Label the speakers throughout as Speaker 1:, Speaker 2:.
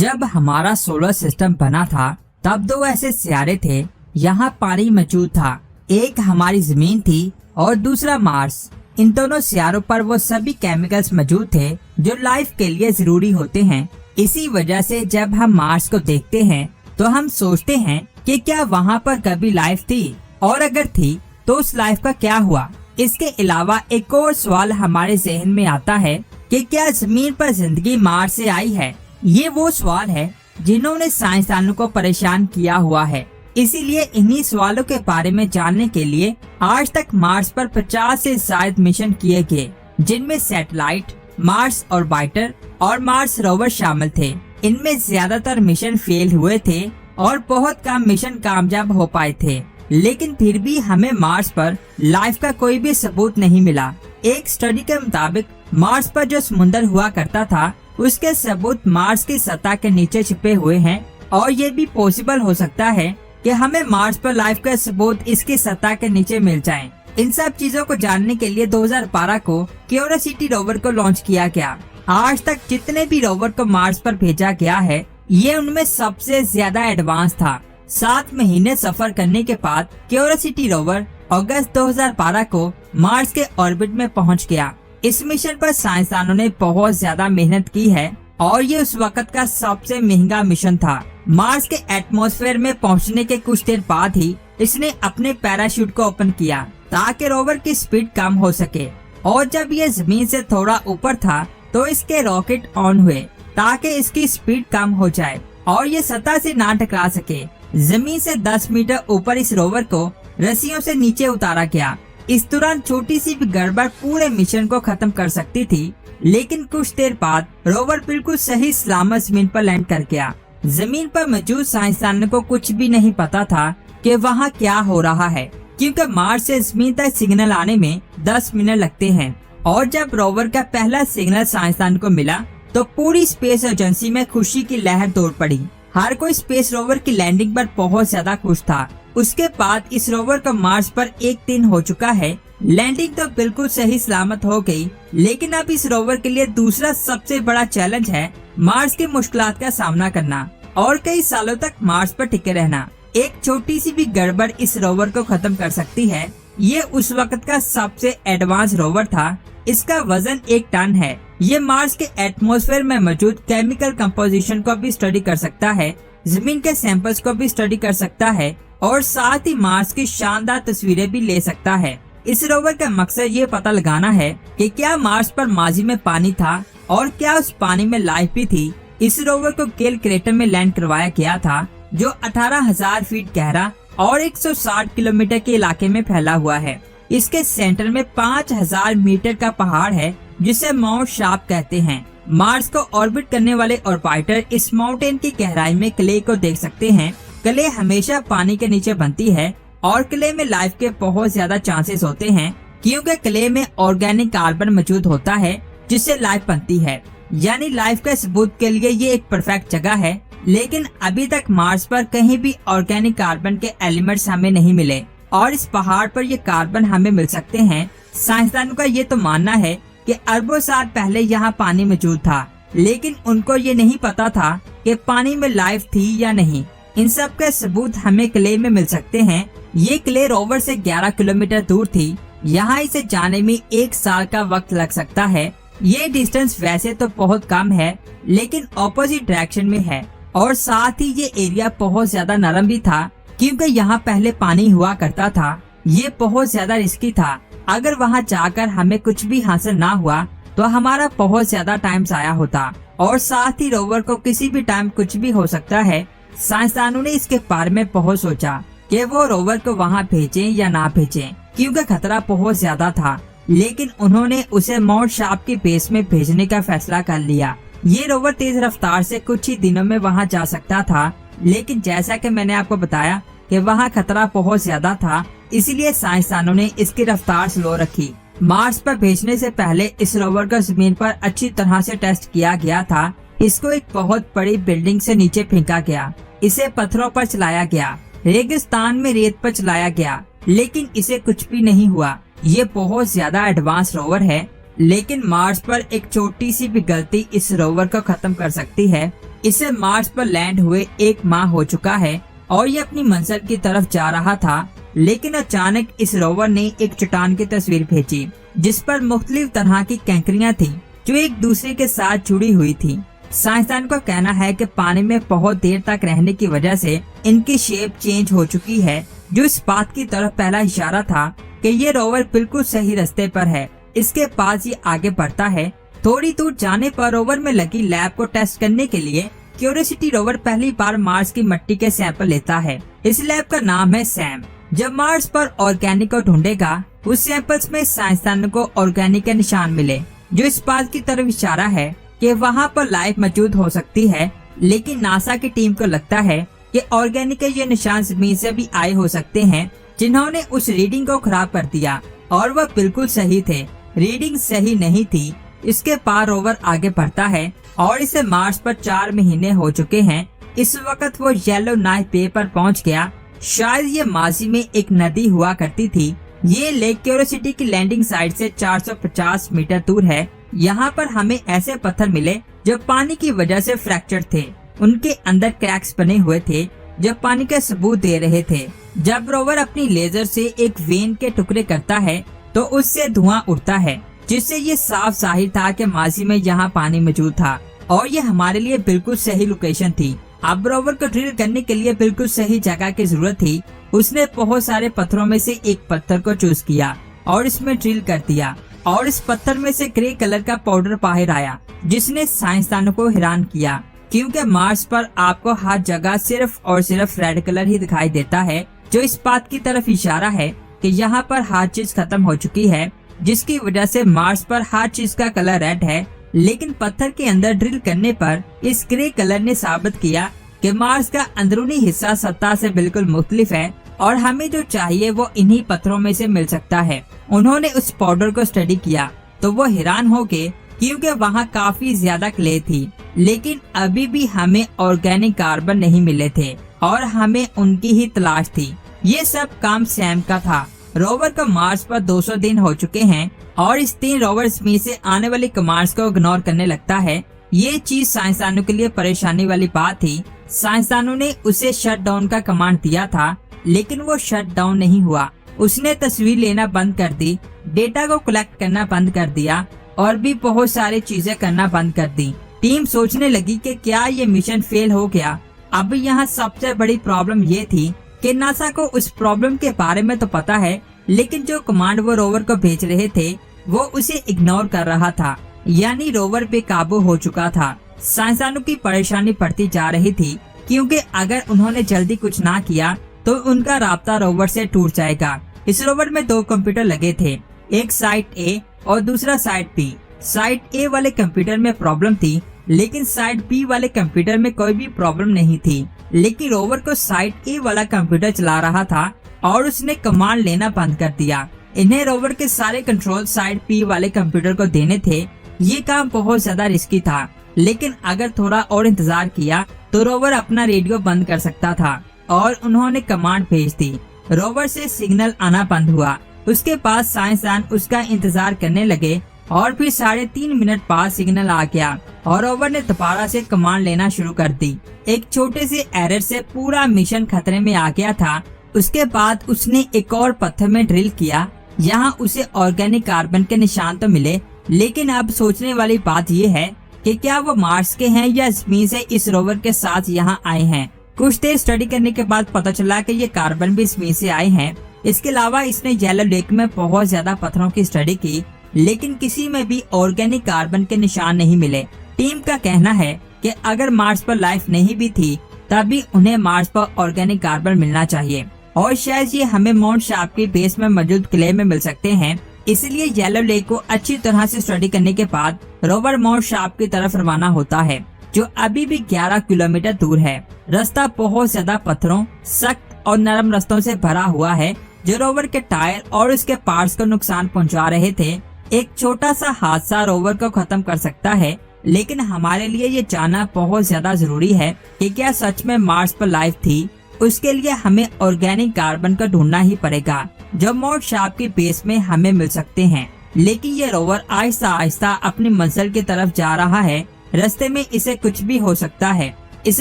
Speaker 1: जब हमारा solar system बना था तब दो ऐसे सितारे थे, यहाँ पानी मौजूद था। एक हमारी जमीन थी और दूसरा मार्स। इन दोनों सितारों पर वो सभी केमिकल्स मौजूद थे जो लाइफ के लिए जरूरी होते हैं। इसी वजह से जब हम मार्स को देखते हैं तो हम सोचते हैं कि क्या वहाँ पर कभी लाइफ थी, और अगर थी तो उस लाइफ का क्या हुआ। इसके अलावा एक और सवाल हमारे जहन में आता है कि क्या जमीन पर जिंदगी मार्स से आई है। ये वो सवाल है जिन्होंने साइंसदानों को परेशान किया हुआ है। इसीलिए इन्हीं सवालों के बारे में जानने के लिए आज तक मार्स पर 50 से ज्यादा मिशन किए गए, जिनमें सैटेलाइट, मार्स ऑर्बिटर और मार्स रोवर शामिल थे। इनमें ज्यादातर मिशन फेल हुए थे और बहुत कम मिशन कामयाब हो पाए थे, लेकिन फिर भी हमें मार्स पर लाइफ का कोई भी सबूत नहीं मिला। एक स्टडी के मुताबिक मार्स पर जो समुंदर हुआ करता था उसके सबूत मार्स की सतह के नीचे छिपे हुए हैं, और ये भी पॉसिबल हो सकता है कि हमें मार्स पर लाइफ का सबूत इसकी सतह के नीचे मिल जाएं। इन सब चीजों को जानने के लिए 2012 को क्यूरियोसिटी रोवर को लॉन्च किया गया। आज तक जितने भी रोवर को मार्स पर भेजा गया है, ये उनमें सबसे ज्यादा एडवांस था। 7 महीने सफर करने के बाद क्यूरियोसिटी रोवर अगस्त 2012 को मार्स के ऑर्बिट में पहुंच गया। इस मिशन पर साइंसदानों ने बहुत ज्यादा मेहनत की है और ये उस वक्त का सबसे महंगा मिशन था। मार्स के एटमॉस्फेयर में पहुंचने के कुछ देर बाद ही इसने अपने पैराशूट को ओपन किया ताकि रोवर की स्पीड कम हो सके, और जब ये जमीन से थोड़ा ऊपर था तो इसके रॉकेट ऑन हुए ताकि इसकी स्पीड कम हो जाए और ये सतह से ना टकरा सके। जमीन से 10 मीटर ऊपर इस रोवर को रस्सियों से नीचे उतारा गया। इस दौरान छोटी सी भी गड़बड़ पूरे मिशन को खत्म कर सकती थी, लेकिन कुछ देर बाद रोवर बिल्कुल सही सलामत जमीन पर लैंड कर गया। जमीन पर मौजूद साइंसदानों को कुछ भी नहीं पता था कि वहाँ क्या हो रहा है, क्योंकि मार्स से जमीन तक सिग्नल आने में 10 मिनट लगते हैं। और जब रोवर का पहला सिग्नल साइंसदान को मिला तो पूरी स्पेस एजेंसी में खुशी की लहर दौड़ पड़ी। हर कोई स्पेस रोवर की लैंडिंग पर बहुत ज्यादा खुश था। उसके बाद इस रोवर का मार्स पर 1 दिन हो चुका है। लैंडिंग तो बिल्कुल सही सलामत हो गई, लेकिन अब इस रोवर के लिए दूसरा सबसे बड़ा चैलेंज है मार्स की मुश्किलात का सामना करना और कई सालों तक मार्स पर टिके रहना। एक छोटी सी भी गड़बड़ इस रोवर को खत्म कर सकती है। ये उस वक्त का सबसे एडवांस रोवर था। इसका वजन 1 टन है। ये मार्स के एटमॉस्फेयर में मौजूद केमिकल कंपोजिशन को भी स्टडी कर सकता है, जमीन के सैंपल्स को भी स्टडी कर सकता है और साथ ही मार्स की शानदार तस्वीरें भी ले सकता है। इस रोवर का मकसद ये पता लगाना है कि क्या मार्स पर माजी में पानी था और क्या उस पानी में लाइफ भी थी। इस रोवर को केल क्रेटर में लैंड करवाया गया था, जो 18,000 फीट गहरा और 160 किलोमीटर के इलाके में फैला हुआ है। इसके सेंटर में 5,000 मीटर का पहाड़ है जिसे माउंट शार्प कहते हैं। मार्स को ऑर्बिट करने वाले ऑर्बिटर इस माउंटेन की गहराई में क्ले को देख सकते हैं। क्ले हमेशा पानी के नीचे बनती है और क्ले में लाइफ के बहुत ज्यादा चांसेस होते हैं, क्योंकि क्ले में ऑर्गेनिक कार्बन मौजूद होता है जिससे लाइफ बनती है। यानी लाइफ के सबूत के लिए ये एक परफेक्ट जगह है। लेकिन अभी तक मार्स पर कहीं भी ऑर्गेनिक कार्बन के एलिमेंट्स हमें नहीं मिले, और इस पहाड़ पर ये कार्बन हमें मिल सकते हैं। साइंसदानों का ये तो मानना है कि अरबों साल पहले यहाँ पानी मौजूद था, लेकिन उनको ये नहीं पता था कि पानी में लाइफ थी या नहीं। इन सब के सबूत हमें क्ले में मिल सकते हैं। ये क्ले रोवर से 11 किलोमीटर दूर थी। यहाँ इसे जाने में 1 साल का वक्त लग सकता है। ये डिस्टेंस वैसे तो बहुत कम है, लेकिन ऑपोजिट डायरेक्शन में है, और साथ ही ये एरिया बहुत ज्यादा नरम भी था, क्योंकि यहाँ पहले पानी हुआ करता था। ये बहुत ज्यादा रिस्की था। अगर वहाँ जाकर हमें कुछ भी हासिल ना हुआ तो हमारा बहुत ज्यादा टाइम जाया होता, और साथ ही रोवर को किसी भी टाइम कुछ भी हो सकता है। साइंसदानों ने इसके बारे में बहुत सोचा कि वो रोवर को वहाँ भेजें या ना भेजें, क्योंकि खतरा बहुत ज्यादा था। लेकिन उन्होंने उसे माउंट शार्प के बेस में भेजने का फैसला कर लिया। ये रोवर तेज रफ्तार से कुछ ही दिनों में वहाँ जा सकता था, लेकिन जैसा कि मैंने आपको बताया कि वहाँ खतरा बहुत ज्यादा था, इसलिए साइंसदानों ने इसकी रफ्तार स्लो रखी। मार्स पर भेजने से पहले इस रोवर को जमीन पर अच्छी तरह से टेस्ट किया गया था। इसको एक बहुत बड़ी बिल्डिंग से नीचे फेंका गया। इसे पत्थरों पर चलाया गया, रेगिस्तान में रेत पर चलाया गया, लेकिन इसे कुछ भी नहीं हुआ। ये बहुत ज्यादा एडवांस रोवर है, लेकिन मार्स पर एक छोटी सी भी गलती इस रोवर को खत्म कर सकती है। इसे मार्स पर लैंड हुए 1 माह हो चुका है और ये अपनी मंजिल की तरफ जा रहा था, लेकिन अचानक इस रोवर ने एक चट्टान की तस्वीर भेजी जिस पर मुख्तलिफ तरह की कैंकरियां थी जो एक दूसरे के साथ जुड़ी हुई थी। साइंसदान का कहना है कि पानी में बहुत देर तक रहने की वजह से इनकी शेप चेंज हो चुकी है, जो इस बात की तरफ पहला इशारा था कि ये रोवर बिल्कुल सही रास्ते पर है। इसके पास ये आगे बढ़ता है। थोड़ी दूर जाने पर रोवर में लगी लैब को टेस्ट करने के लिए क्यूरियोसिटी रोवर पहली बार मार्स की मिट्टी के सैंपल लेता है। इस लैब का नाम है सैम। जब मार्स पर ऑर्गेनिक को ढूंढेगा, उस सैंपल्स में साइंसदानों को ऑर्गेनिक के निशान मिले, जो इस बात की तरफ इशारा है कि वहाँ पर लाइफ मौजूद हो सकती है। लेकिन नासा की टीम को लगता है कि ऑर्गेनिक के ये निशान जमीन से भी आए हो सकते हैं, जिन्होंने उस रीडिंग को खराब कर दिया, और वह बिल्कुल सही थे। रीडिंग सही नहीं थी। इसके पार रोवर आगे बढ़ता है और इसे मार्स पर 4 महीने हो चुके हैं। इस वक्त वो येलो नाइफ बे पर पहुंच गया। शायद ये माजी में एक नदी हुआ करती थी। ये लेक क्यूरियोसिटी की लैंडिंग साइट से 450 मीटर दूर है। यहाँ पर हमें ऐसे पत्थर मिले जो पानी की वजह से फ्रैक्चर थे। उनके अंदर क्रैक्स बने हुए थे जो पानी का सबूत दे रहे थे। जब रोवर अपनी लेजर से एक वेन के टुकड़े करता है तो उससे धुआं उड़ता है, जिससे ये साफ जाहिर था कि माजी में यहाँ पानी मौजूद था और ये हमारे लिए बिल्कुल सही लोकेशन थी। अब रोवर को ड्रिल करने के लिए बिल्कुल सही जगह की जरूरत थी। उसने बहुत सारे पत्थरों में से एक पत्थर को चूज किया और इसमें ड्रिल कर दिया, और इस पत्थर में से ग्रे कलर का पाउडर बाहर आया, जिसने साइंसदानों को हैरान किया, क्योंकि मार्स पर आपको हर जगह सिर्फ और सिर्फ रेड कलर ही दिखाई देता है, जो इस बात की तरफ इशारा है कि यहाँ पर हर चीज खत्म हो चुकी है, जिसकी वजह से मार्स पर हर चीज का कलर रेड है। लेकिन पत्थर के अंदर ड्रिल करने पर इस ग्रे कलर ने साबित किया कि मार्स का अंदरूनी हिस्सा सत्ता से बिल्कुल मुख्तलिफ है और हमें जो चाहिए वो इन्हीं पत्थरों में से मिल सकता है। उन्होंने उस पाउडर को स्टडी किया तो वो हैरान हो गए, क्योंकि वहाँ काफी ज्यादा क्ले थी, लेकिन अभी भी हमें ऑर्गेनिक कार्बन नहीं मिले थे और हमें उनकी ही तलाश थी। ये सब काम सैम का था। रोवर को मार्स पर 200 दिन हो चुके हैं और इस 3 रोवर्स में से आने वाली कमांड्स को इग्नोर करने लगता है। ये चीज साइंसदानों के लिए परेशानी वाली बात थी। साइंसदानों ने उसे शट डाउन का कमांड दिया था, लेकिन वो शट डाउन नहीं हुआ। उसने तस्वीर लेना बंद कर दी, डेटा को कलेक्ट करना बंद कर दिया और भी बहुत सारी चीजें करना बंद कर दी। टीम सोचने लगी कि क्या ये मिशन फेल हो गया। अब यहाँ सबसे बड़ी प्रॉब्लम ये थी कि नासा को उस प्रॉब्लम के बारे में तो पता है, लेकिन जो कमांड वो रोवर को भेज रहे थे वो उसे इग्नोर कर रहा था, यानी रोवर बेकाबू हो चुका था। साइंसदानों की परेशानी बढ़ती जा रही थी, क्योंकि अगर उन्होंने जल्दी कुछ ना किया तो उनका राब्ता रोवर से टूट जाएगा। इस रोवर में 2 कंप्यूटर लगे थे, एक साइट ए और दूसरा साइट बी। साइट ए वाले कंप्यूटर में प्रॉब्लम थी, लेकिन साइट बी वाले कंप्यूटर में कोई भी प्रॉब्लम नहीं थी। लेकिन रोवर को साइट ए वाला कंप्यूटर चला रहा था और उसने कमांड लेना बंद कर दिया। इन्हें रोवर के सारे कंट्रोल साइट बी वाले कंप्यूटर को देने थे। ये काम बहुत ज्यादा रिस्की था, लेकिन अगर थोड़ा और इंतजार किया तो रोवर अपना रेडियो बंद कर सकता था और उन्होंने कमांड भेज दी। रोवर से सिग्नल आना बंद हुआ। उसके पास साइंसदान उसका इंतजार करने लगे और फिर 3.5 मिनट बाद सिग्नल आ गया और रोवर ने दोबारा से कमांड लेना शुरू कर दी। एक छोटे से एरर से पूरा मिशन खतरे में आ गया था। उसके बाद उसने एक और पत्थर में ड्रिल किया। यहाँ उसे ऑर्गेनिक कार्बन के निशान तो मिले, लेकिन अब सोचने वाली बात यह है कि क्या वो मार्स के हैं या जमीन से इस रोवर के साथ यहाँ आए हैं। कुछ देर स्टडी करने के बाद पता चला कि ये कार्बन भी जमीन से आए हैं। इसके अलावा इसने येलो लेक में बहुत ज्यादा पत्थरों की स्टडी की, लेकिन किसी में भी ऑर्गेनिक कार्बन के निशान नहीं मिले। टीम का कहना है कि अगर मार्स पर लाइफ नहीं भी थी तब भी उन्हें मार्स पर ऑर्गेनिक कार्बन मिलना चाहिए, और शायद ये हमें माउंट शार्प के बेस में मौजूद किले में मिल सकते हैं। इसलिए येलो लेक को अच्छी तरह से स्टडी करने के बाद रोवर माउंट शार्प की तरफ रवाना होता है, जो अभी भी 11 किलोमीटर दूर है। रास्ता बहुत ज्यादा पत्थरों, सख्त और नरम रास्तों से भरा हुआ है, जो रोवर के टायर और उसके पार्ट्स को नुकसान पहुंचा रहे थे। एक छोटा सा हादसा रोवर को खत्म कर सकता है, लेकिन हमारे लिए ये जानना बहुत ज्यादा जरूरी है कि क्या सच में मार्स पर लाइफ थी। उसके लिए हमें ऑर्गेनिक कार्बन को ढूंढना ही पड़ेगा, जो माउंट शार्प के बेस में हमें मिल सकते हैं। लेकिन ये रोवर आहिस्ता आहिस्ता अपनी मंजिल की तरफ जा रहा है। रास्ते में इसे कुछ भी हो सकता है। इस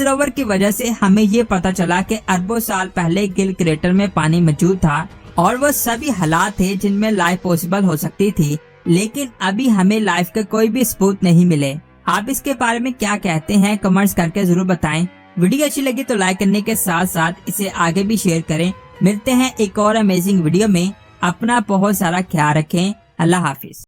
Speaker 1: रोवर की वजह से हमें ये पता चला कि अरबों साल पहले गिल क्रेटर में पानी मौजूद था और वो सभी हालात थे जिनमें लाइफ पॉसिबल हो सकती थी, लेकिन अभी हमें लाइफ के कोई भी सबूत नहीं मिले। आप इसके बारे में क्या कहते हैं कमेंट्स करके जरूर बताएं। वीडियो अच्छी लगी तो लाइक करने के साथ साथ इसे आगे भी शेयर करें। मिलते हैं एक और अमेजिंग वीडियो में। अपना बहुत सारा ख्याल रखें। अल्लाह हाफिज।